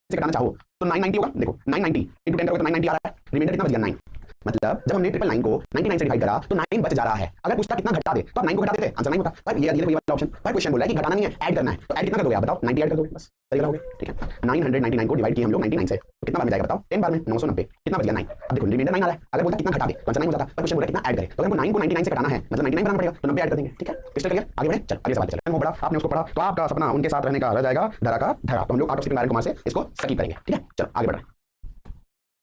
से घटाना चाहो तो 990 होगा। देखो 990 इंटू 10 करोगे तो 990 आ रहा है, रिमाइंडर कितना बच गया 9। मतलब जब हमने 999 को 99 से डिवाइड करा तो 9 बच जा रहा है। अगर पूछता कितना घटा दे तो आप 9 को घटा देते, आंसर 9 होता। पर ये वाला ऑप्शन पर क्वेश्चन बोला है कि घटाना नहीं है, ऐड करना है। तो ऐड कितना कर दोगे आप बताओ? 90 ऐड कर दोगे बस, सही लगाओगे। ठीक है, 999 को डिवाइड किए हम लोग 99 से, तो कितना बार में जाएगा बताओ? 10 बार में 990, कितना बच गया 9। अब देखो रिमाइंडर 9 आ रहा है, अगर बोलता कितना घटा दे तो आंसर 9 हो जाता। पर क्वेश्चन बोला कितना ऐड करे, तो हमको 9 को 99 से घटाना है मतलब 99 बनाना पड़ेगा, तो 90 ऐड कर देंगे। ठीक है, क्लियर क्लियर, आगे बढ़े। चल अगले सवाल पे चलते हैं। वो बड़ा आपने उसको पढ़ा तो आपका सपना उनके साथ रहने का रह जाएगा धरा का धरा। तो हम लोग आउट ऑफ स्क्रीन कुमार से इसको स्किप करेंगे। ठीक है, चलो आगे बढ़े।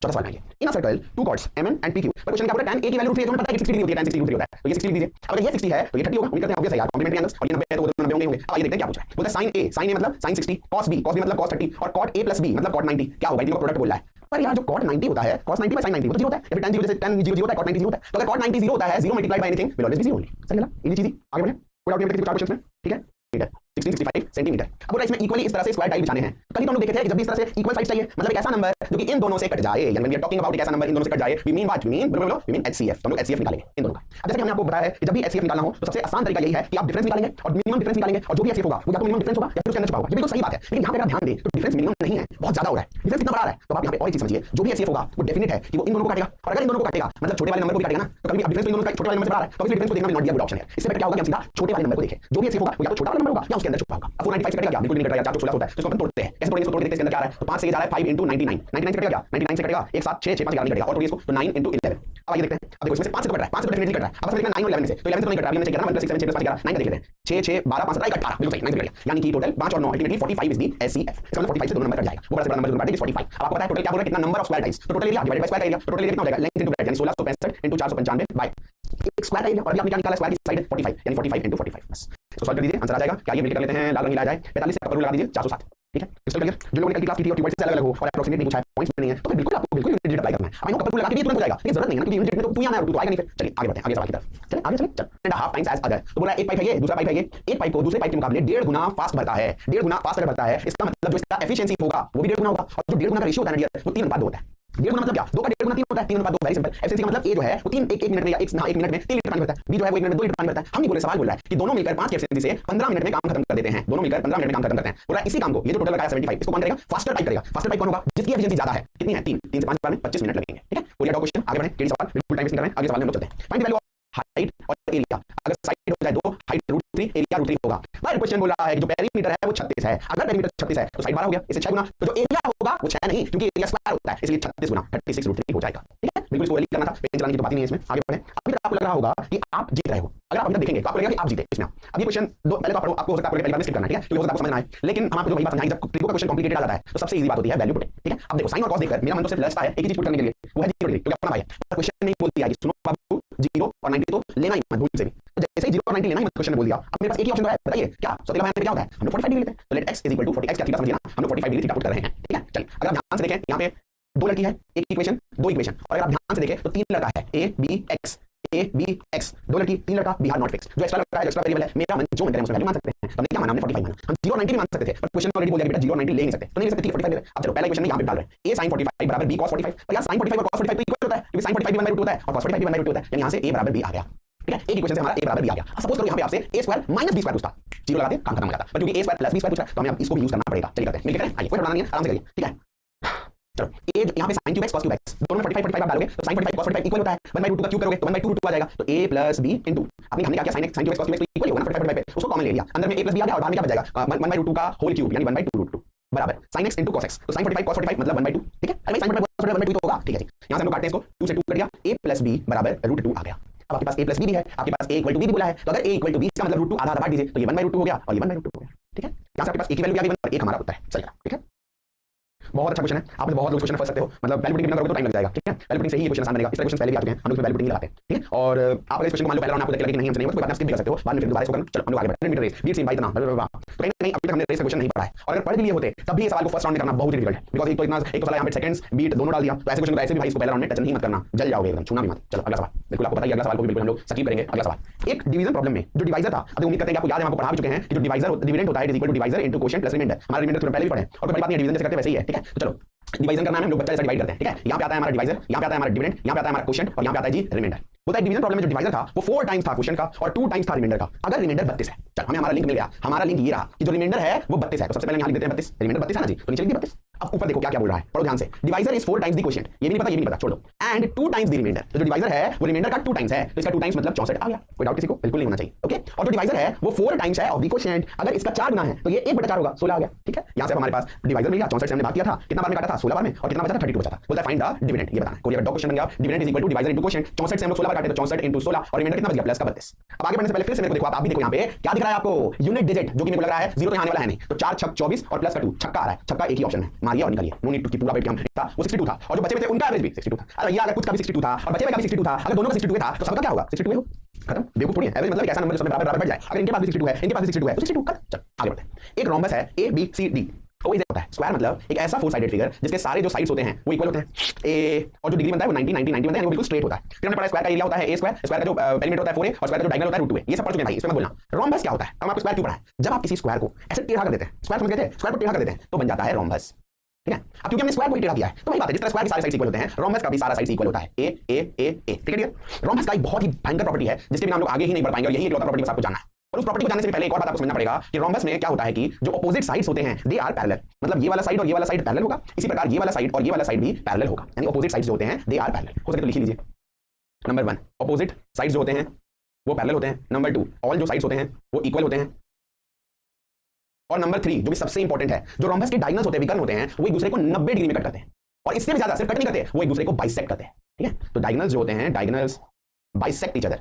चौथा सवाल है, in a circle two chords mn and pq। पर क्वेश्चन क्या बोला? tan a की वैल्यू 3 है, तो पता है कि 60 डिग्री होती है, tan 60 डिग्री होता है, तो ये 60 दीजिए। अगर ये 60 है तो ये 30 होगा, उम्मीद करते हैं ऑब्वियस है यार, कॉम्प्लीमेंट्री एंगल्स, और ये 90 है तो वो 90 होंगे। अब ये देखते हैं क्या पूछा है। बोलता है sin a मतलब sin 60, cos b मतलब cos 30 और cot a + b मतलब cot 90 क्या होगा? इनका प्रोडक्ट बोल रहा है। पर यार जो cot 90 होता है cos 90 sin 90 वो तो 0 होता है, या फिर tan 0 से tan 0 होता है, cot 90 0 होता है। तो अगर cot 90 0 होता है, 0 multiplied by anything will always be 0 only. सही है ना, इजी चीज। आगे बढ़े, कोई डाउट नहीं है चार क्वेश्चंस में। ठीक है, 60 65 सेंटीमीटर। अब बोला इसमें इक्वली इस तरह से स्क्वायर टाइप बिछाने हैं। कल तो हम लोग देखे थे कि जब भी इस तरह से इक्वल साइड चाहिए मतलब एक ऐसा नंबर जो कि इन दोनों से कट जाए, यानी when we are talking about एक ऐसा नंबर इन दोनों से कट जाए, we mean what? We mean HCF। तो हम लोग HCF निकालेंगे इन दोनों का। अब जैसे कि हमने आपको बताया है कि जब भी HCF निकालना हो तो सबसे आसान तरीका यही है कि आप डिफरेंस निकालेंगे और मिनिमम डिफरेंस निकालेंगे, और जो भी HCF होगा वो या तो मिनिमम डिफरेंस होगा या फिर उसके अंदर छुपा होगा। ये बिल्कुल सही बात है, लेकिन यहाँ पे अगर ध्यान दें तो डिफरेंस मिनिमम नहीं है, बहुत ज्यादा हो रहा है, डिफरेंस कितना बड़ा है। तो आप यहाँ पे और एक चीज समझिए, जो भी HCF होगा वो डेफिनेट है कि वो इन दोनों को काटेगा, और अगर इन दोनों को काटेगा मतलब छोटे वाले नंबर को भी काटेगा ना, तो कभी भी डिफरेंस इन दोनों का छोटे वाले नंबर से बड़ा है तो डिफरेंस को देखना भी नॉट गुड ऑप्शन है। इससे बेटर क्या होगा कि हम सीधा छोटे वाले नंबर को देखें। जो भी HCF होगा वो या तो छोटा वाला नंबर होगा या उसके अंदर छुपा होगा। अब 495 से कटेगा क्या? बिल्कुल नहीं कटेगा, 4 तो 16 होता है, तो इसको अपन तोड़ते हैं। कैसे तोड़ेंगे? इसको तोड़ के देखते हैं इसके अंदर क्या आ रहा है। तो 5 से ये जा रहा है 5 * 99, 99 से कटेगा क्या? 99 से कटेगा एक साथ 6 6 5 11 नहीं कटेगा, और तोड़िए इसको तो 9 * 11। अब आइए देखते हैं। अब देखो इसमें से 5 से तो कट रहा है, 5 से तो डेफिनेटली कट रहा है। अब इसमें देखना 9 और 11 में से, तो 11 से तो नहीं कट रहा, अभी मैंने चेक किया ना, मतलब 6 7 6 5 11 9 का देख लेते हैं। 6 6 12 5 17 18 बिल्कुल सही, 9 से कट गया, यानी कि टोटल 5 और 9 अल्टीमेटली 45 इज दी HCF। इसका मतलब 45 से दोनों नंबर कट जाएगा, वो बड़ा से बड़ा नंबर जो काटेगा 45। अब आपको पता है टोटल क्या बोल रहा है, कितना नंबर ऑफ स्क्वायर टाइप्स, तो total area divided by square area, तो टोटल एरिया कितना हो जाएगा? लेंथ इनटू ब्रेड्थ, यानी 1665 * 495 बाय एक स्क्वायर एरिया। और अभी आपने क्या निकाला? स्क्वायर की साइड 45, यानी 45 * 45 बस। तो सॉल्व कर दीजिए, आंसर आ जाएगा। क्या ये मिलकर कर लेते हैं, लाल रंग मिला जाए 45 से ऊपर लगा दीजिए 407। ठीक है, क्रिस्टल क्लियर। जो लोगों ने कल की क्लास की थी और ट्यूबलाइट से अलग अलग हो और अप्रॉक्सीमेट नहीं पूछा है, पॉइंट्स नहीं है, तो फिर बिल्कुल आपको बिल्कुल यूनिट डिजिट अप्लाई करना है। आई नो कपल को लगा के भी तुरंत हो जाएगा, लेकिन जरूरत नहीं है ना, क्योंकि यूनिट डिजिट में तो 2 ही आना है और 2 तो आएगा नहीं। फिर चलिए आगे बढ़ते हैं, आगे सवाल की तरफ चलिए, आगे चलिए। चल and half times as other. तो बोला एक पाइप है ये, दूसरा पाइप है ये, एक पाइप को दूसरे पाइप के मुकाबले 1.5 गुना फास्ट भरता है, 1.5 गुना फास्ट अगर भरता है, इसका मतलब जो इसका एफिशिएंसी होगा वो भी 1.5 गुना होगा। और जो 1.5 गुना का रेशियो होता है ना, वो 3:2 होता है। 1.5 गुना मतलब क्या? 2 का 1.5 गुना 3 होता है, 3:2 वेरी सिंपल। एफिशिएंसी का मतलब ए जो है वो 3 1 मिनट में या 1 मिनट में 3 लीटर पानी भरता है, बी जो है वो 1 मिनट में 2 लीटर पानी भरता है। हम नहीं बोले, सवाल बोल रहा है कि दोनों मिलकर 5 की एफिशिएंसी से 15 मिनट में काम खत्म कर देते हैं, दोनों मिलकर 15 मिनट में काम खत्म करते हैं। बोला इसी काम को, ये जो टोटल लगाया 75, इसको कौन करेगा? फास्टर पाइप करेगा। फास्टर पाइप कौन होगा? जिसकी एफिशिएंसी ज्यादा है। कितनी है? 3 से 5 बार में 25 मिनट लगेंगे। ठीक है, कोई डाउट क्वेश्चन? आगे बढ़ें, केडी सवाल, बिल्कुल टाइम वेस्ट नहीं कर रहे हैं, आगे सवाल में हम लोग चलते हैं। Find the value of height और एरिया। अगर साइड हो जाए 2, हाइट √3, एरिया √3 होगा। पर क्वेश्चन बोला है कि जो पेरीमीटर है वो 36 है। अगर पेरीमीटर 36 है तो साइड 12 हो गया, इससे 6 गुना, तो जो एरिया होगा वो 6 नहीं, क्योंकि एरिया स्क्वायर होता है, इसलिए 36 गुना 36 √3 हो जाएगा। ठीक है, बिल्कुल इसको करना था, पेन चलाने की तो बात ही नहीं है इसमें। आगे बढ़ें। अभी तक आपको लग रहा होगा कि आप जीत रहे हो, अगर आप अभी तक देखेंगे तो आपको लगेगा कि आप जीते इसमें। अब ये क्वेश्चन दो पहले तो पढ़ो, आपको हो सकता है पहले बार में स्किप करना, ठीक है, क्योंकि हो सकता है आपको समझ ना आए, लेकिन हम आपको जो वही बात समझाएंगे, जब ट्रिको का क्वेश्चन कॉम्प्लिकेटेड आ जाता है तो सबसे इजी बात होती है वैल्यू पुटिंग। ठीक है, अब देखो साइन और कॉस देखकर मेरा मन तो सिर्फ लचता है एक ही चीज पुट करने के लिए, वो है 0 डिग्री, क्योंकि अपना भाई है। क्वेश्चन नहीं बोल दिया कि सुनो बाबू 0 और 90 तो लेना ही मत भूल से भी, तो जैसे ही 0 और 90 लेना ही मत क्वेश्चन ने बोल दिया। अब मेरे पास एक ही ऑप्शन है, बताइए क्या सौतेला भाई क्या होता है? हम लोग 45 डिग्री लेते हैं, तो लेट x = 40, x क्या थीटा समझिए ना, हम लोग 45 डिग्री थीटा पुट कर रहे हैं। ठीक है, चलिए अगर आप ध्यान से देखें यहाँ पे 2 लड़की है, एक इक्वेशन 2 इक्वेशन, और अगर आप ध्यान से देखें तो 3 लड़का है, a b x, 2 लड़की 3 लड़का, b नॉट फिक्स। जो एक्स्ट्रा लड़का है, एक्स्ट्रा वेरिएबल है, मेरा मन जो मन करे उसमें वैल्यू मान सकते हैं। तो हमने क्या माना? हमने 45 माना। हम 0 और 90 भी मान सकते थे, पर क्वेश्चन ऑलरेडी बोल दिया कि बेटा 0 और 90 ले नहीं सकते, तो नहीं ले सकते, ठीक है 45 ले रहे। अब चलो पहला इक्वेशन में यहाँ पे डाल रहे हैं, a sin 45 बराबर b cos 45। और यार sin 45 और cos 45 तो इक्वल होता है, क्योंकि sin 45 भी 1/√2 होता है और cos 45 भी 1/√2 होता है, यानी यहाँ से a बराबर b आ गया। ठीक है, एक इक्वेशन से हमारा a बराबर b आ गया। अब सपोज करो यहाँ पे आपसे a² - b² पूछता, 0 लगाते काम खत्म हो जाता, पर क्योंकि a² + b² पूछ रहा है तो हमें अब इसको भी यूज करना पड़ेगा। चलिए करते हैं, मिलके करें, आइए कोई बनाना नहीं है, आराम से करिए। ठीक है, चलो a यहाँ पे sin3x cos 3x दोनों में 45 आप डालोगे तो sin 45 cos 45 इक्वल होता है 1/√2 का क्यूब करोगे तो 1/2√2 आ जाएगा। तो a + b इनटू आपने हमने क्या किया, sin2x cos 2x तो इक्वल होगा ना 45 पे, उसको कॉमन ले लिया, अंदर में a + b आ गया और बाहर में क्या बच जाएगा 1/√2 का होल क्यूब, यानी 1/2√2 बराबर sin x * cos x। तो sin 45 cos 45 मतलब 1/2। ठीक है, अरे sin 45 cos 45 1/2 तो होगा। ठीक है जी, यहाँ से हम लोग काटते हैं इसको, 2 से 2 कट गया, a + b बराबर √2 आ गया। अब आपके पास a + b भी है, आपके पास a = b भी बोला है, तो अगर a = b का मतलब √2 आधा बांट दीजिए, तो ये 1/√2 हो गया और ये 1/√2 हो गया। ठीक है, यहाँ से आपके पास a की वैल्यू भी आ गई और 1 हमारा उत्तर है। चलिए ठीक है, बहुत अच्छा क्वेश्चन है, आप बहुत लोग क्वेश्चन फंस सकते हो, मतलब वैल्यू पुटिंग करोगे तो टाइम लग जाएगा। ठीक है, वैल्यू पुटिंग से ही क्वेश्चन आसान बनेगा। इस क्वेश्चन पहले भी आ चुके हैं, हम लोग वैल्यू पुटिंग लगाते हैं। ठीक है, और आप अगर इस क्वेश्चन को मान लो पहले राउंड आपको लगे कि नहीं हमसे नहीं होगा तो कोई बात नहीं, स्किप कर सकते हो, बाद में फिर दोबारा इसको करना। चलो हम लोग आगे बढ़ते हैं। मीटर रेस बीट सिंबाई इतना तो कहीं नहीं अभी तक हमने रेस का क्वेश्चन नहीं पढ़ा है, और अगर पढ़ भी लिए होते तब भी ये सवाल को फर्स्ट राउंड में करना बहुत डिफिकल्ट है, बिकॉज़ एक तो इतना एक तो साला यहाँ पे सेकंड्स बीट दोनों डाल दिया, तो ऐसे क्वेश्चन को ऐसे भी भाई इसको पहले राउंड में टच नहीं मत करना, जल जाओगे एकदम, छूना भी मत। चलो अगला सवाल, बिल्कुल आपको पता है अगला सवाल को बिल्कुल हम लोग स्किप करेंगे। अगला सवाल एक डिवीजन प्रॉब्लम में जो डिवाइजर था, अब उम्मीद करते हैं कि आपको याद है, हम आपको पढ़ा भी चुके हैं कि जो डिवाइजर डिविडेंड होता है is equal to divisor into quotient plus remainder. हमारा रिमाइंडर थोड़ा पहले भी पढ़े और कोई बड़ी बात नहीं है, डिवीजन जैसे करते हैं वैसे ही है। ठीक है, तो चलो डिवीजन करना है, हम लोग बच्चा जैसा डिवाइड करते हैं। ठीक है, यहाँ पे आता है हमारा डिवाइजर, यहाँ पे आता है हमारा डिविडेंड, यहाँ पे आता है हमारा क्वोशिएंट और यहाँ पे आता है जी रिमाइंडर। बोलता है डिवीजन प्रॉब्लम में जो डिवाइजर था वो 4 टाइम्स था क्वोशिएंट का और 2 टाइम्स था रिमाइंडर का। अगर रिमाइंडर 32 है, चल हमें हमारा लिंक मिल गया, हमारा लिंक ये रहा कि जो रिमाइंडर है वो 32 है, तो सबसे पहले यहाँ लिख देते हैं 32, रिमाइंडर 32 है ना जी, तो नीचे लिख दिया 32। अब ऊपर देखो क्या क्या बोल रहा है, पढ़ो ध्यान से। Divisor is 4 times the quotient, ये भी नहीं पता, ये भी नहीं पता, छोड़ दो। एंड 2 टाइम्स द रिमाइंडर, तो जो डिवाइजर है वो रिमाइंडर का 2 टाइम्स है, तो इसका 2 टाइम्स मतलब 64 आ गया। कोई डाउट किसी को? बिल्कुल नहीं होना चाहिए, ओके। और जो डिवाइजर है वो 4 टाइम्स है ऑफ द क्वोशिएंट, अगर इसका 4 गुना है तो ये 1/4 होगा, 16 आ गया, ठीक है। यहां से हमारे पास डिवाइजर मिल गया, 64 से हमने भाग किया था, कितना बार में काटा था? 16 बार में, और कितना बचा था? 32 बचा था। बोलता है फाइंड द डिविडेंड, ये बताना। कोई अगर क्वेश्चन बन गया dividend is equal to divisor into quotient, 64 से हम लोग 16 बार काटे तो 64 इनटू 16, और रिमाइंडर कितना बच गया? प्लस का 32। अब आगे बढ़ने से पहले फिर से मेरे को देखो, आप भी देखो यहां पे क्या दिख रहा है आपको, यूनिट डिजिट, जो कि मेरे को लग रहा है 0 तो यहां आने वाला है नहीं, तो 4 छक 24 और प्लस का 2, छक्का आ रहा है, छक्का एक ही ऑप्शन है, मारिए और निकालिए, नो नीड टू कीप पूरा बैठ के हम था, वो 62 था, और जो बचे में थे उनका एवरेज भी 62 था। अरे भैया अगर कुछ का भी 62 था और बचे में का भी 62 था, अगर दोनों का 62 था तो सबका क्या होगा? 62 हो, खत्म। बेवकूफ थोड़ी है, एवरेज मतलब एक ऐसा नंबर जो सब बराबर बराबर बढ़ जाए। अगर इनके पास भी 62 है, इनके पास भी 62 है, तो 62 खत्म। चल आगे बढ़ते हैं। एक रोम्बस है ए बी सी डी, तो इसे होता है स्क्वायर, मतलब एक ऐसा 4 साइडेड फिगर जिसके सारे जो साइड्स होते हैं वो इक्वल होते हैं ए, और जो डिग्री बनता है वो 90 90 90 बनता है, वो बिल्कुल स्ट्रेट होता है। फिर हमने पढ़ा स्क्वायर का एरिया होता है ए स्क्वायर, स्क्वायर का जो पेरीमीटर होता है 4a, और स्क्वायर का जो डायगोनल होता है √2a, ये सब पढ़ चुके हैं भाई, इसमें मत बोलना। रोम्बस क्या होता है? हम आपको स्क्वायर क्यों पढ़ा है? जब आप किसी स्क्वायर को ऐसे टेढ़ा कर देते हैं, स्क्वायर समझ गए थे, स्क्वायर को टेढ़ा कर देते हैं तो बन जाता है रोम्बस, ठीक है। अब क्योंकि हमने स्क्वायर को ही टेढ़ा किया है तो वही बात है, जिस तरह स्क्वायर के सारे साइड्स इक्वल होते हैं, रोम्बस का भी सारा साइड्स इक्वल होता है, ए ए ए ए, ठीक है। रोम्बस का एक बहुत ही भयंकर प्रॉपर्टी है जिसके बिना हम लोग आगे ही नहीं बढ़ पाएंगे, और यही एक प्रॉपर्टी बस आपको जानना है। और उस प्रॉपर्टी को जानने से पहले एक और बात आपको समझना पड़ेगा कि रोम्बस में क्या होता है कि जो अपोजिट साइड्स होते हैं दे आर पैरेलल, मतलब ये वाला साइड और ये वाला साइड पैरेलल होगा, इसी प्रकार ये वाला साइड और ये वाला साइड भी पैरेलल होगा, यानी अपोजिट साइड्स जो होते हैं दे आर पैरेलल। हो सके तो लिख लीजिए, नंबर 1 अपोजिट साइड्स जो होते हैं वो पैरेलल होते हैं, नंबर 2 ऑल जो साइड्स होते हैं वो इक्वल होते हैं, और नंबर 3 जो भी सबसे इंपॉर्टेंट है, जो रोम्बस के डायगोनल्स होते हैं, विकर्ण होते हैं, वो एक दूसरे को 90 डिग्री में कट करते हैं, और इससे भी ज्यादा सिर्फ कट नहीं करते, वो एक दूसरे को बाइसेक्ट करते हैं, ठीक है। तो डायगोनल्स जो होते हैं, diagonals bisect each other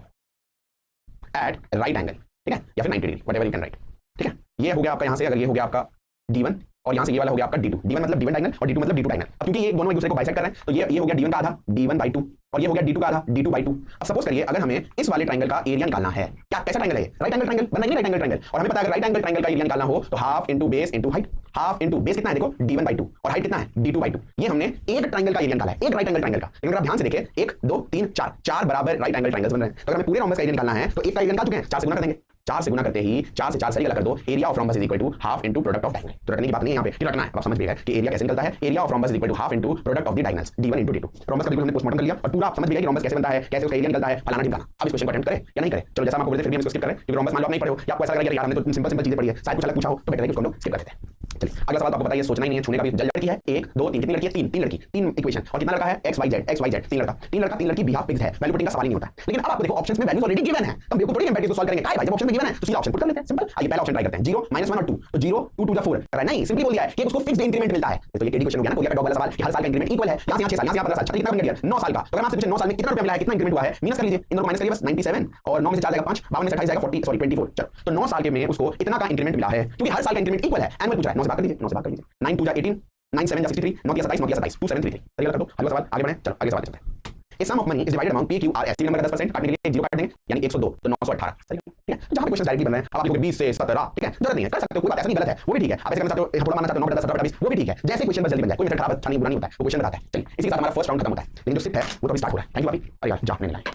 at right angle, ठीक है, या फिर 90 degree, whatever you can write, ठीक है। ये हो गया आपका यहां से, अगर ये हो गया आपका d1 और यहां से ये वाला हो गया आपका d2, d1 मतलब d1 डायगोनल और d2 मतलब d2 डायगोनल। अब क्योंकि ये दोनों एक दूसरे को बाइसेक्ट कर रहे हैं तो ये हो गया d1 का आधा d1/2, और ये हो गया d2 का आधा d2/2। अब सपोज करिए अगर हमें इस वाले ट्रायंगल का एरिया निकालना है, क्या कैसा ट्रायंगल है? राइट एंगल ट्रायंगल, बनाइए राइट एंगल ट्रायंगल, और हमें पता है अगर राइट एंगल ट्रायंगल का एरिया निकालना हो तो half into base into height, half into base कितना है देखो d1/2, और हाइट कितना है d2/2। ये हमने एक ट्रायंगल का एरिया निकाला है, एक राइट एंगल ट्रायंगल का। लेकिन अगर आप ध्यान से देखें 1 2 3 4 4 बराबर राइट एंगल ट्रायंगल्स बन रहे हैं, तो अगर हमें पूरे रोम्बस का एरिया निकालना है तो एक का एरिया निकाल चुके हैं, 4 से गुना कर देंगे, 4 से गुना करते ही 4 से 4 सही अलग कर दो, area of rhombus is equal to half into product of diagonal. तो रटने की बात नहीं है यहां पे, रटना है, आप समझ गए कि एरिया कैसे निकलता है, area of rhombus is equal to half into product of the diagonals d1 into d2। Rhombus का बिल्कुल हमने पोस्टमार्टम कर लिया और पूरा आप समझ गए कि रोम्बस कैसे बनता है, कैसे उसका एरिया निकलता है, फलाना ढिमकाना। अब इस क्वेश्चन को अटेम्प्ट करें या नहीं करें? चलो जैसा हम आपको बोलते थे फिर भी हम इसको स्किप करें, क्योंकि रोम्बस मान लो आप नहीं पढ़े हो या आपको ऐसा लगे यार हमने तो सिंपल सिंपल चीजें पढ़ी है, शायद कुछ अलग पूछा हो तो बेटर है कि उसको हम लोग स्किप कर देते हैं। चलिए अगला सवाल आपको बताइए, सोचना ही नहीं है, छूने का भी। जल लड़की है 1 2 3, कितनी लड़की है? 3 लड़की, 3 इक्वेशन, और कितना लड़का है? x y z 3 लड़का 3 लड़की बिहाफ फिक्स है, वैल्यू पुटिंग का सवाल नहीं होता। लेकिन अब आपको देखो ऑप्शंस में वैल्यूज ऑलरेडी गिवन है, तो बिल्कुल थोड़ी हम बैठ के सॉल्व करेंगे, काय भाई जब ऑप्शन में गिवन है तो सीधा ऑप्शन पुट कर लेते हैं, सिंपल। आइए पहला ऑप्शन ट्राई करते हैं, 0 -1 और 2, तो 0 2 2 4 कर रहा है, नहीं सिंपली बोल दिया है कि उसको फिक्स्ड इंक्रीमेंट मिलता है। तो ये केडी क्वेश्चन हो गया ना, कोई का डॉग वाला सवाल कि हर साल का इंक्रीमेंट इक्वल है, यहां से 6 साल, यहां से 15 साल, कितना बन गया? 9 साल का। तो अगर आपसे पूछे 9 साल में कितना रुपया मिला है, कितना इंक्रीमेंट हुआ है, माइनस कर लीजिए, इन दोनों माइनस करिए बस, 97 और 9 में से 4 जाएगा 5, 52 में से 28 जाएगा 40 सॉरी 24। चलो तो 9 साल के में उसको इतना का इंक्रीमेंट मिला है, क्योंकि हर साल का इंक्रीमेंट इक्वल है, एनुअल पूछ रहा है, 9 से भाग कर लीजिए, 9 से भाग कर लीजिए, 9 2 18 9 7 63 9 27 9 27 2733, सही लगा? तो अगला सवाल आगे बढ़ें, चलो अगले सवाल चलते हैं। A sum of money is divided among P, Q, R, S। 3 number का 10% काटने के लिए 0 काट देंगे, यानी 102 तो 918, सही है, ठीक है। जहां पे क्वेश्चन डायरेक्टली बन रहे हैं, अब आप लिखोगे 20 से 17, ठीक है, जरूरत नहीं है, कर सकते हो, कोई बात ऐसा नहीं, गलत है, वो भी ठीक है। आप ऐसे करना चाहते हो, थोड़ा मानना चाहते हो 9 10 17 20, वो भी ठीक है, जैसे क्वेश्चन बस जल्दी बन जाए, कोई मेथड खराब अच्छा नहीं बुरा नहीं होता है, वो क्वेश्चन बताता है। चलिए इसी के साथ हमारा फर्स्ट राउंड खत्म होता है, लेकिन जो सिप है वो तो अभी स्टार्ट हो रहा है। थैंक यू भाभी, अरे यार जा नहीं मिला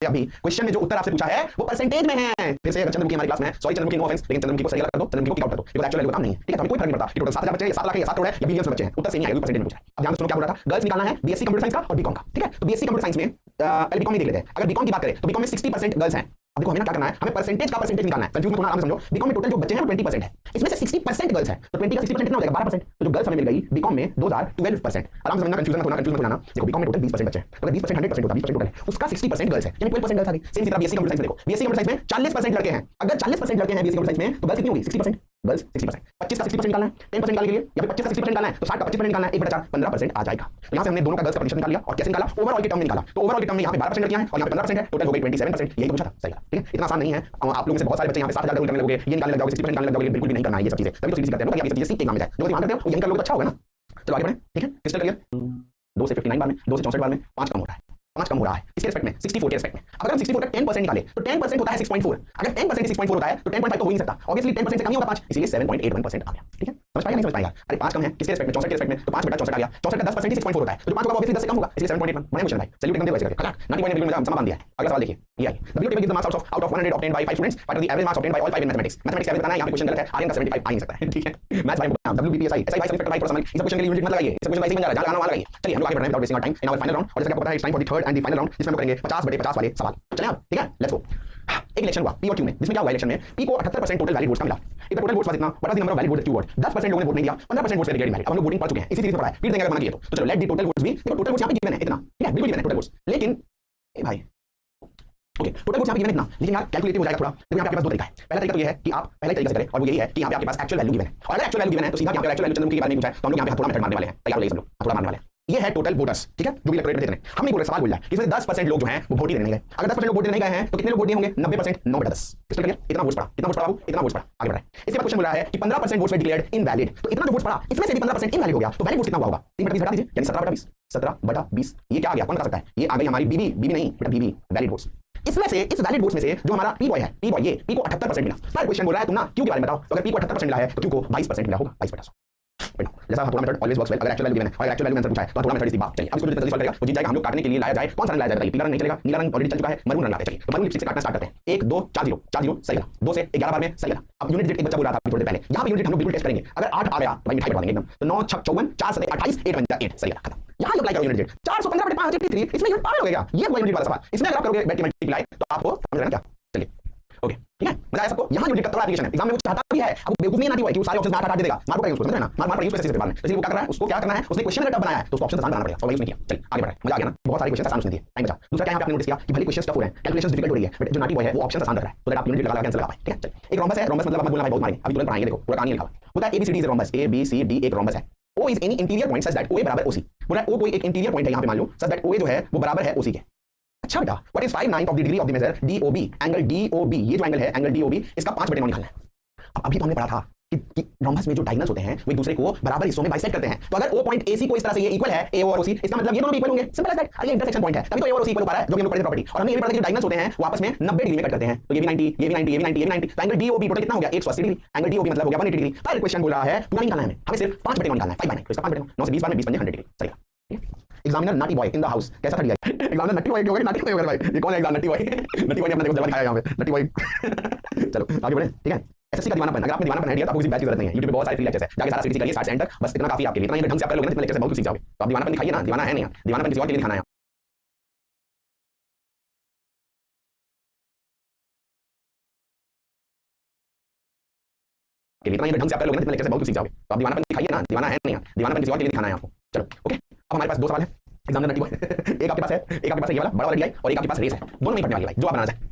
अभी क्वेश्चन में जो उत्तर आपसे पूछा है वो परसेंटेज में है। फिर से अगर चंद्रमुखी हमारी क्लास में, सॉरी चंद्रमुखी, नो ऑफेंस, लेकिन चंद्रमुखी को सही कर दो, चंद्रमुखी को किक आउट कर दो, बिकॉज़ एक्चुअल वैल्यू काम नहीं है, ठीक है। तो कोई फर्क नहीं पड़ता कि टोटल 7,000 बच्चे हैं, 7 लाख है, 7 करोड़ है या बिलियंस में बच्चे हैं, उत्तर सेम ही आएगा, परसेंटेज में पूछा है। अब ध्यान से सुनो क्या बोल रहा था, गर्ल्स निकालना है बीएससी कंप्यूटर साइंस का और बीकॉम का, ठीक है। तो बीएससी कंप्यूटर साइंस में पहले बीकॉम ही देख लेते हैं। अगर बीकॉम की बात करें तो बीकॉम में 60% गर्ल्स हैं। अब देखो हमें क्या करना है, हमें परसेंटेज का परसेंटेज निकालना है, कंफ्यूज मत होना, आराम से समझो। बीकॉम में टोटल जो बच्चे हैं वो 20% है, इसमें से 60% गर्ल्स हैं, तो 20 का 60% कितना हो जाएगा? 12%। तो जो गर्ल्स हमें मिल गई बीकॉम में 2012%। आराम से समझना, कंफ्यूजन मत होना, कंफ्यूज मत होना। देखो बीकॉम में टोटल 20% बच्चे हैं, तो अगर 20% 100% होता है, 20% टोटल है, उसका 60% गर्ल्स है, यानी 12% गर्ल्स आ गई। सेम तरह बीएससी कंप्यूटर साइंस में देखो, बीएससी कंप्यूटर साइंस में 40% लड़के हैं। अगर 40% लड़के हैं बीएससी कंप्यूटर साइंस में तो गर्ल्स कितनी होगी? 60%, गर्ल्स 60%। 25 का 60% निकालना है, 10% निकालने के लिए, या फिर 25 का 60% निकालना है तो 60 का 25% निकालना है, 1/4 15% आ जाएगा। तो यहां से हमने दोनों का गर्ल्स का प्रतिशत निकाल लिया, और कैसे निकाला? ओवरऑल के टर्म में निकाला। तो ओवरऑल के टर्म में यहां पे 12% लड़कियां हैं और यहां पे 15% है, टोटल हो गई 27%। यही तो पूछा था, सही है, ठीक है। इतना आसान नहीं है, आप लोगों में से बहुत सारे बच्चे यहां पे 7,000 करने लगोगे, ये निकालने लग जाओगे, 60% निकालने लग जाओगे, बिल्कुल भी नहीं करना है ये सब चीजें, तभी तो सीधी करते हैं लोग, ये सब चीजें सीख के काम में जाए, जो ध्यान करते हो यही कर लोगे तो अच्छा होगा ना। चलो आगे बढ़ें, ठीक है। क्रिस्टल क्लियर, 2 से 59 बार में, 2 से 64 बार में 5 कम हो रहा है, 5 कम हो रहा है इसके रिस्पेक्ट में, 64 के रिस्पेक्ट में। अगर हम 64 का 10% निकाले तो 10% होता है 6.4, अगर 10% 6.4 होता है तो 10.5 तो हो ही नहीं सकता, ऑब्वियसली 10% से कम ही होगा 5, इसलिए 7.81% आ गया, ठीक है। समझ पाएगा नहीं समझ पाएगा? अरे 5 कम है किसके रिस्पेक्ट में? 64 के रिस्पेक्ट में, तो 5/64 आ गया, 64 का 10% ही 6.4 होता है, तो जो 5 होगा ऑब्वियसली 10 से कम होगा, इसलिए 7.81। बड़ा क्वेश्चन भाई, सैल्यूट एकदम दे वैसे करके, 90 पॉइंट बिल्कुल समा बांध दिया है। अगला सवाल देखिए, ये आइए, the WTB gives the marks out of 100 obtained by 5 students, what are the average marks obtained by all 5 in mathematics? Mathematics का बताना है, यहां पे क्वेश्चन गलत है, आर्यन का 75 आ नहीं सकता है, ठीक है। मैथ्स भाई WBPSI ऐसा भाई सब्जेक्ट भाई थोड़ा समझ, इस क्वेश्चन के लिए यूनिट मत लगाइए, इस क्वेश्चन ऐसे ही बन जा रहा है, जहां लगाना वहां लगाइए। चलिए हम लोग आगे बढ़ रहे हैं without wasting our time in our final round, और जैसे कि आपको पता है it's time for the third and the final round, जिसमें हम लोग करेंगे 50/50 वाले सवाल। चलिए अब ठीक है, लेट्स गो। एक इलेक्शन हुआ पी और क्यू में, जिसमें क्या हुआ इलेक्शन में पी को 78% टोटल वैलिड वोट्स का मिला। इधर टोटल वोट्स इतना बड़ा number of valid vote Q vote 10% लोगों ने वोट नहीं दिया, 15% वोट्स रिगार्डिंग वैलिड। अब हम लोग वोटिंग पढ़ चुके हैं, इसी सीरीज में पढ़ा है, फिर देंगे अगर मना किया तो चलो लेट दी टोटल वोट्स भी, देखो टोटल वोट्स यहां पे गिवन है इतना, ठीक है बिल्कुल गिवन है टोटल वोट्स, लेकिन ए भाई ओके टोटल वोट्स यहां पे गिवन है इतना, लेकिन यार कैलकुलेटिव हो जाएगा थोड़ा। देखो यहां पे आपके पास दो तरीका है, पहला तरीका तो ये है कि आप पहले तरीके से करें और वो यही है कि यहां पे आपके पास एक्चुअल वैल्यू गिवन है, और अगर एक्चुअल वैल्यू गिवन है तो सीधा यहां पे एक्चुअल वैल्यू चंद्रमुखी के बारे में पूछा है तो हम लोग यहां पे थोड़ा मेथड मारने वाले हैं, तैयार हो जाइए सब लोग, थोड़ा मारने वाले हैं। ये है टोटल वोटर्स, ठीक है, जो भी इलेक्टोरेट में देते हैं। हम नहीं बोल रहे, सवाल बोल रहा है कि इसमें 10% लोग जो हैं वो वोट ही देने नहीं गए। अगर 10% लोग वोट देने नहीं गए हैं तो कितने लोग वोट दिए होंगे? 90%, 9/10। इसलिए करिए इतना वोट पड़ा, कितना वोट पड़ा बाबू, इतना वोट पड़ा, आगे बढ़ रहा है। इसके बाद क्वेश्चन बोल रहा है कि 15% वोट्स वर डिक्लेयर्ड इनवैलिड, तो इतना जो वोट पड़ा इसमें से भी 15% इनवैलिड हो गया, तो वैलिड वोट कितना हुआ होगा? 3/20 घटा दीजिए, यानी 17/20, 17/20। ये क्या आ गया, कौन बता सकता है? ये आ गई हमारी बीबी, बीबी नहीं बेटा बीबी, वैलिड वोट्स। इसमें से इस वैलिड वोट्स में से जो हमारा पी बॉय है, पी बॉय ये पी को 78% मिला। पर क्वेश्चन बोल रहा है तुम ना क्यू के बारे में बताओ, तो अगर पी को 78% मिला है तो क्यू को 22% मिला होगा, 22%। जैसा हथौड़ा मेथड ऑलवेज वर्क्स वेल। अगर एक्चुअल वैल्यू गिवन है और एक्चुअल वैल्यू आंसर पूछा है तो हथौड़ा मेथड इसी बात। चलिए अब इसको जल्दी सॉल्व करेगा, वो जीत जाएगा। हम लोग काटने के लिए लाया जाए, कौन सा रंग लाया जाएगा? पीला रंग नहीं चलेगा, नीला रंग ऑलरेडी चल चुका है, मरून रंग लाते हैं। चलिए तो मरून लिपस्टिक से काटना स्टार्ट करते हैं। 1 2 4 0 4 0 सही लगा, 2 से 11 बार में सही लगा। अब यूनिट डिजिट एक बच्चा बोल रहा था थोड़ी देर पहले, यहां पे यूनिट हम लोग बिल्कुल टेस्ट करेंगे। अगर 8 आ गया तो भाई मिठाई बढ़ा देंगे एकदम। तो 9 6 54 4 7 28 8 बन जाएगा 8 सही लगा, खत्म। यहां अप्लाई करो यूनिट डिजिट 415/583, इसमें यूनिट पागल हो गया। ये यूनिट वाला सवाल, इसमें अगर आप करोगे बैठ के मल्टीप्लाई तो आपको समझ आएगा क्या। चलिए ओके ठीक है, मजा आया सबको। यहाँ यूनिट का थोड़ा एप्लीकेशन है, एग्जाम में वो चाहता भी है, अब बेवकूफ नहीं आती है कि वो सारे ऑप्शन हटा दे देगा, मार पड़ेगा उसको, समझ रहे ना, मार यूज कैसे बाद में। इसलिए वो क्या कर रहा है, उसको क्या करना है, उसने क्वेश्चन का टफ बनाया है तो उसको ऑप्शन आसान बनाना पड़ेगा, और वही उसने किया। चलिए आगे बढ़े, मजा आ गया ना, बहुत सारे क्वेश्चन आसान उसने दिए, टाइम बचा। दूसरा क्या यहाँ पे आपने नोटिस किया कि भले क्वेश्चन टफ हो रहे हैं, कैलकुलेशंस डिफिकल्ट हो रही है, बट जो नाटी बॉय है वो ऑप्शन आसान रख रहा है, तो दैट आप यूनिट लगा के आंसर लगा पाए। ठीक है चलिए, एक रोम्बस है, रोम्बस मतलब आप बोलना भाई बहुत मारेंगे, अभी तुरंत पढ़ाएंगे। देखो पूरा कहानी लिखा हुआ होता है, ABCD इज रोम्बस, ABCD एक रोम्बस है। O is any interior point such that OA बराबर OC। बोल रहा है O कोई एक इंटीरियर पॉइंट है यहाँ पे मान लो, सच दैट OA जो है वो बराबर है OC के। अच्छा बेटा, what is 5/9 of the degree of the major DOB, angle DOB, ये जो एंगल है एंगल DOB, इसका 5/9 निकालना है। अब अभी तो हमने पढ़ा था कि रोम्बस में जो डायगोनल्स होते हैं वो एक दूसरे को बराबर हिस्सों में बाइसेक्ट करते हैं, तो अगर O पॉइंट AC को इस तरह से ये इक्वल है A और OC, इसका मतलब ये दोनों भी इक्वल होंगे, सिंपल एज दैट। ये इंटरसेक्शन पॉइंट है, तभी तो A और OC इक्वल हो पा रहा है, जो कि हम लोग पढ़े थे प्रॉपर्टी। और हमने ये भी पढ़ा था कि डायगोनल्स होते हैं वो आपस में 90 डिग्री में कट करते हैं, तो ये भी 90, ये भी 90, ये भी 90, ये भी 90, तो एंगल DOB टोटल कितना हो गया? 180 डिग्री। एंगल DOB मतलब हो गया 180 डिग्री। पर क्वेश्चन बोल रहा है पूरा निकालना है हमें सिर्फ 5/9 निकालना है, 5/9, तो इसका 5/9 9 से 20 बार में 20 बन जाए 100 डिग्री सही है। Examiner nutty boy in the house, कैसा था एग्जामिनर नटी बॉय, क्यों नटी बॉय भाई, ये कौन है एग्जाम नटी बॉय? नटी बॉय ने अपना देखो जवाब खाया यहां पे, नटी बॉय। चलो आगे बढ़े, ठीक है। एसएससी का दीवाना बन, अगर आपने दीवाना बना दिया तो आपको किसी बैच की जरूरत नहीं है, YouTube पे बहुत सारे फ्री लेक्चर्स है, जाके सारा सीरीज करिए स्टार्ट से एंड तक, बस इतना काफी है आपके लिए। इतना ही ढंग से आप कर लोगे ना, इतने लेक्चर से बहुत कुछ सीख जाओगे। तो आप दीवानापन दिखाइए ना, दीवाना है नहीं, दीवानापन किसी और के लिए दिखाना है। इतना ही ढंग से आप कर लोगे ना, इतने लेक्चर से बहुत कुछ सीख जाओगे। तो आप दीवानापन दिखाइए ना, दीवाना है नहीं, दीवानापन किसी और के लिए दिखाना है आपको। चलो ओके, अब हमारे पास दो सवाल है एग्जामिनर नटी बॉय। एक आपके पास है, एक आपके पास ये वाला बड़ा वाला DI, और एक आपके पास रेस है। दोनों में पढ़ने वाली भाई, जो आप बनाना चाहे,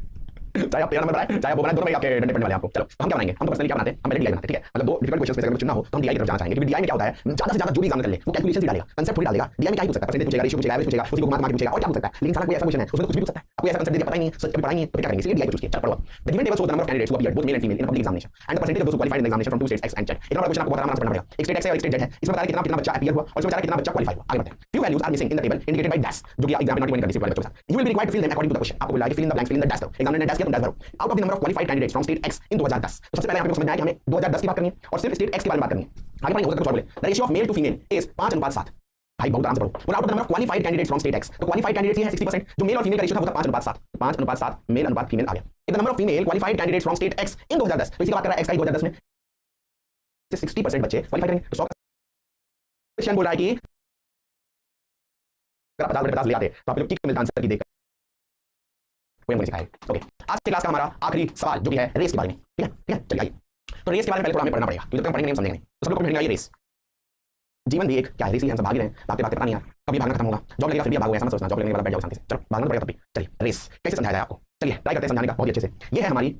चाहे आप 13 नंबर बनाए चाहे आप वो बनाए, दोनों में आपके डंडे पड़ने वाले आपको। चलो हम क्या बनाएंगे, हम तो पर्सनली क्या बनाते हैं, हम पहले DI बनाते हैं, ठीक है। मतलब दो डिफिकल्ट क्वेश्चंस में अगर चुनना हो तो हम DI की तरफ जाना चाहेंगे, क्योंकि DI में क्या होता है, ज्यादा से ज्यादा जो भी एग्जाम कर ले वो कैलकुलेशन ही डालेगा, कांसेप्ट थोड़ी डालेगा। DI में क्या ही पूछ सकता है, परसेंटेज पूछेगा, रेशियो पूछेगा, एवरेज पूछेगा, उसी को घुमा के पूछेगा और क्या पूछ सकता है। लेकिन सारा कोई ऐसा क्वेश्चन है उसमें तो कुछ भी पूछ सकता है, आपको ऐसा कांसेप्ट दे दिया पता ही नहीं, सच कभी पढ़ा ही नहीं, तो क्या करेंगे, इसलिए DI को चूज किया। चल पढ़ो, the given table shows the number of candidates who appeared both male and female in public examination and the percentage of those qualified in examination from two states X and Z। इतना question आपको बहुत आराम से पढ़ना पड़ेगा। एक state X है और एक स्टेट Z है, इसमें बता कितना कितना बच्चा अपीयर हुआ और इसमें बता कितना बच्चा क्वालीफाई हुआ। आगे बढ़ते हैं। Few values are missing in the table indicated by dash, जो कि एग्जाम में नॉट इवन करते वाले बच्चों के साथ। You will be required to fill them according to the question. आपको बोला है कि fill in the blanks, fill in the dash दो, एग्जामिनर ने डैश किया तुम डैश भरो। Out of the number of qualified candidates from state X in 2010, तो सबसे पहले हमें समझ में आया कि हमें 2010 की बात करनी है और सिर्फ स्टेट X के बारे में बात करनी है। आगे बढ़ेंगे, हो सकता है कुछ और बोले। The ratio of male to female is 5:7। भाई बहुत आराम से पढ़ो। Out of the number of qualified candidates from state X, तो क्वालिफाइड कैंडिडेट्स ही है 60%, जो मेल और फीमेल का रेशियो था वो था 5:7, 5:7 मेल अनुपात फीमेल आ गया। The number of female qualified candidates from state X in 2010, तो इसी का बात कर रहा है X का 2010 में 60% बच्चे क्वालीफाई करेंगे। तो 100 क्वेश्चन बोल रहा है कि अगर 50 ले आते तो आप लोग किक मिलता आंसर की देखकर कोई मुझे सिखाए। ओके, आज की क्लास का हमारा आखिरी सवाल जो कि है रेस के बारे में, ठीक है ठीक है। चलिए आइए, तो रेस के बारे में पहले थोड़ा हमें पढ़ना पड़ेगा, क्योंकि जब तक पढ़ेंगे नहीं समझेंगे नहीं। तो सब लोग को समझेगा ये रेस जीवन भी एक क्या है, रेस ही हम सब भाग रहे हैं, भागते भागते पता नहीं यार कभी भागना खत्म होगा। जॉब लगेगा फिर भी भागो, ऐसा मत सोचना, जॉब लगने के बाद बैठ जाओ शांति से। चलो भागना पड़ेगा तब भी। चलिए रेस कैसे समझाया जाए आपको, चलिए ट्राई करते हैं समझाने का बहुत अच्छे से। ये है हमारी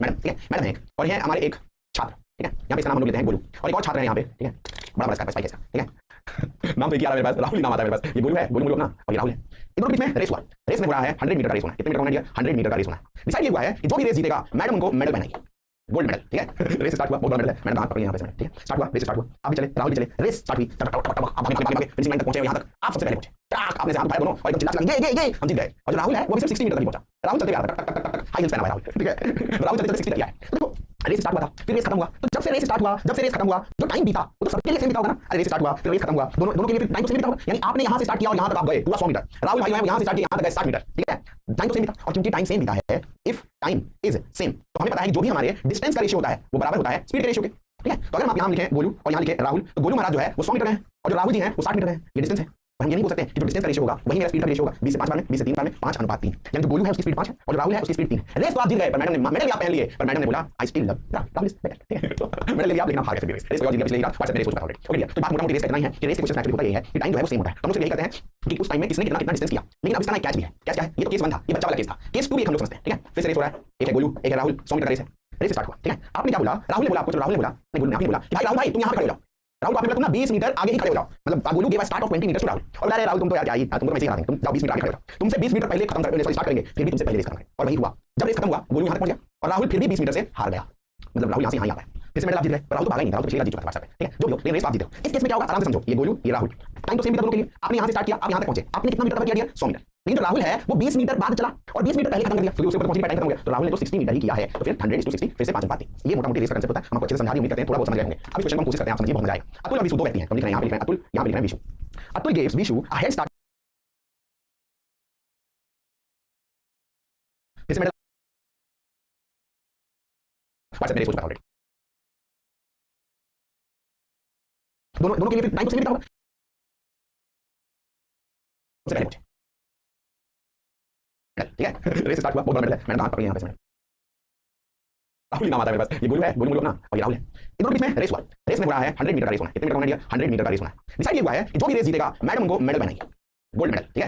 मैडम, ठीक है, मैडम है एक, और ये है हमारे एक छात्र, ठीक है। यहाँ पे इसका नाम हम लोग लेते हैं गोलू, और एक और छात्र है यहाँ पे, ठीक है, बड़ा बड़ा इसका ठीक है। नाम तो एक ही आ रहा है मेरे पास, राहुल नाम आता है मेरे पास। ये गोलू है, गोलू अपना, और ये राहुल है। इन दोनों बीच में रेस हुआ। रेस में हो रहा है 100 मीटर का रेस होना है। कितने मीटर का होना है? 100 मीटर का रेस होना है। डिसाइड ये हुआ है कि जो भी रेस जीतेगा मैडम उनको मेडल पहनाएगी, गोल्ड मेडल, ठीक है। रेस स्टार्ट हुआ, बहुत बड़ा मेडल है, मैडम हाथ पकड़ी यहाँ पे, ठीक है। स्टार्ट हुआ, रेस स्टार्ट हुआ, आप भी चले, राहुल भी चले, रेस स्टार्ट हुई, आप भागे फिनिशिंग लाइन तक पहुंचे, यहाँ तक आप सबसे पहले पहुंचे, आपने से हाथ उठाया दोनों और एकदम चिल्ला चिल्ला ये हम जीत गए। और जो राहुल है वो भी सिर्फ 60 मीटर तक पहुंचा। राहुल चलते गया, हाई हिल्स पहना हुआ राहुल, ठीक है। राहुल चलते 60 तक गया है। तो देखो रेस स्टार्ट हुआ था, फिर रेस खत्म हुआ, तो जब से रेस स्टार्ट हुआ, जब से रेस खत्म हुआ, जो टाइम बीता वो तो सबके लिए सेम बीता होगा ना। अरे रेस स्टार्ट हुआ, फिर रेस खत्म हुआ, दोनों के लिए टाइम तो सेम बीता होगा। यानी आपने यहाँ से स्टार्ट किया और यहाँ तक आप गए पूरा 100 मीटर। राहुल भाई यहाँ से स्टार्ट किया, यहाँ तक गए 60 मीटर, ठीक है। टाइम तो सेम बीता, और क्योंकि टाइम सेम बीता है, इफ टाइम इज सेम, तो हमें पता है कि जो भी हमारे डिस्टेंस का रेशियो होता है वो बराबर होता है स्पीड के रेशियो के, ठीक है। तो अगर हम यहाँ लिखें गोलू और यहाँ लिखें राहुल, तो गोलू महाराज जो है वो 100 मीटर है और जो राहुल जी हैं वो 60 मीटर है, ये डिस्टेंस है। और हम ये नहीं बोल सकते कि जो डिस्टेंस का रेशियो होगा वही मेरा स्पीड का रेशियो होगा 20 से 5 बार में 20 से 3 बार में 5:3। यानी जो गोलू है उसकी स्पीड 5 है और जो राहुल है उसकी स्पीड 3। रेस तो आप जीत गए, पर मैडम ने मेडल आप पहन लिए, पर मैडम ने बोला I still love Rahul is better. तो मेडल ले लिया आप, लेकिन आप हार गए रेस। रेस को जीत गया पिछले ही व्हाट्सएप में रेस हो चुका ऑलरेडी। ओके, तो बात मोटा मोटी रेस का इतना ही है कि रेस के क्वेश्चन एक्चुअली होता ये है कि टाइम जो है वो सेम होता है। तो हम लोग यही कहते हैं कि उस टाइम में किसने कितना डिस्टेंस किया, लेकिन अब इसका ना कैच भी है। कैच क्या है? ये तो केस 1 था, ये बच्चा वाला केस था। केस 2 भी हम लोग समझते हैं, ठीक है। फिर से रेस हो रहा है, एक है गोलू एक है राहुल, 100 मीटर का रेस है। रेस स्टार्ट हुआ, ठीक है। आपने क्या बोला? राहुल ने बोला आपको, राहुल ने बोला नहीं, गोलू ने आपने बोला कि भाई राहुल भाई तुम यहां पे खड़े हो जाओ। राहुल को आपने बोला तुम ना 20 मीटर आगे ही खड़े हो जाओ, मतलब Golu gave start of 20 metre to Rahul. और अरे राहुल तुम तो यार क्या ही तुमको मैं ऐसे ही हरा देंगे, तुम जाओ 20 मीटर आगे खड़े हो जाओ। तुमसे 20 मीटर पहले खत्म कर स्टार्ट करेंगे, फिर भी तुमसे पहले रेस खत्म करेंगे। और वही हुआ, जब रेस खत्म हुआ गोलू यहां तक पहुंच गया और राहुल फिर भी 20 मीटर से हार गया। मतलब राहुल यहां से यहां आ गया, फिर से मेडल आप जीत गए। राहुल तो भागा ही नहीं, राहुल तो पिछले जीत चुका था व्हाट्सएप पे, ठीक है। जो भी हो, लेकिन रेस आप जीते हो। इस केस में क्या होगा आराम से समझो, ये गोलू ये राहुल, टाइम तो सेम था दोनों के लिए। आपने यहां से स्टार्ट किया, आप यहां तक पहुंचे, आपने कितना मीटर कवर किया? 100 मीटर। लेकिन जो राहुल है वो 20 मीटर बाद चला और 20 मीटर पहले खत्म कर दिया, क्योंकि उसके ऊपर पहुंचने का टाइम खत्म हो गया। तो राहुल ने तो 60 मीटर ही किया है, तो फिर 100 to 60 फिर से 5:3। ये मोटा मोटी रेस का कंसेप्ट होता है। हम आपको अच्छे से समझा रही, उम्मीद करते हैं थोड़ा बहुत समझ गए होंगे। अभी क्वेश्चन हम कोशिश करते हैं आप समझिए, बहुत मजा आएगा। अतुल और विशु दो व्यक्ति हैं, हम लिख रहे हैं, यहां पे लिख रहे हैं अतुल, यहां पे लिख रहे हैं Vishu. Atul gives Vishu a head start. फिर से मेडल व्हाट्सएप में रेस हो चुका ऑलरेडी। दोनों दोनों के लिए टाइम तो सेम ही होगा, सबसे पहले पहुंचे, ठीक है। रेस स्टार्ट हुआ, बहुत बड़ा मेडल है, मैंने हाथ पकड़ लिया यहां पे। राहुल नाम आता है मेरे पास, ये गोलू है, गोलू अपना और ये राहुल है। इन दोनों के बीच में रेस हुआ। रेस में हो रहा है 100 मीटर का रेस होना है। कितने मीटर होना है? 100 मीटर का रेस होना है। डिसाइड ये हुआ है कि जो भी रेस जीतेगा मैडम उनको मेडल पहनाएगी, गोल्ड मेडल, ठीक है।